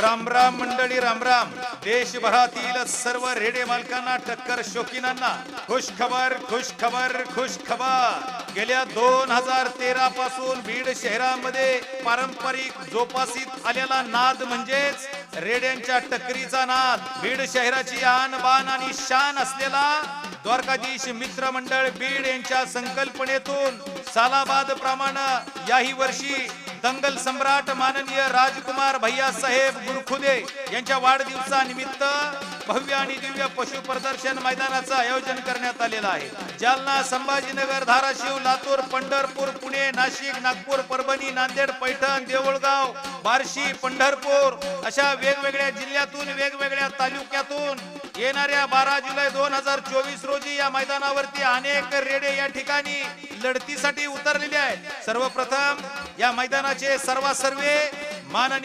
राम राम मंडळी, राम राम. देशभरातील सर्व रेडे मालकांना, टक्कर शौकीनांना खुश खबर, खुश खबर, खुश खबर. गेल्या 2013 पासून बीड शहरामध्ये पारंपरिक जोपासीत आलेला नाद म्हणजेच रेड्यांच्या टक्करीचा नाद. बीड शहराची आन बान आणि शान असलेला द्वारकाधीश मित्र मंडळ बीड यांच्या संकल्पनेतून सालाबाद प्रमाणे याही वर्षी दंगल सम्राट माननीय राजकुमार भैया साहेब गुरखुदे यांच्या वाढदिवसानिमित्त भव्य आणि दिव्य पशु प्रदर्शन मैदानाचं आयोजन करण्यात आलेलं आहे. जालना, संभाजीनगर, धाराशिव, लातूर, पंढरपूर, पुणे, नाशिक, नागपूर, परभणी, नांदेड, पैठण, देऊळगाव, बार्शी, पंढरपूर अशा वेगवेगळ्या जिल्ह्यातून, वेगवेगळ्या तालुक्यातून येणाऱ्या 12 जुलै 2024 रोजी या मैदानावरती अनेक रेडे या ठिकाणी लढतीसाठी उतरलेले आहेत. सर्वप्रथम या मैदानाचे सर्वे माननीय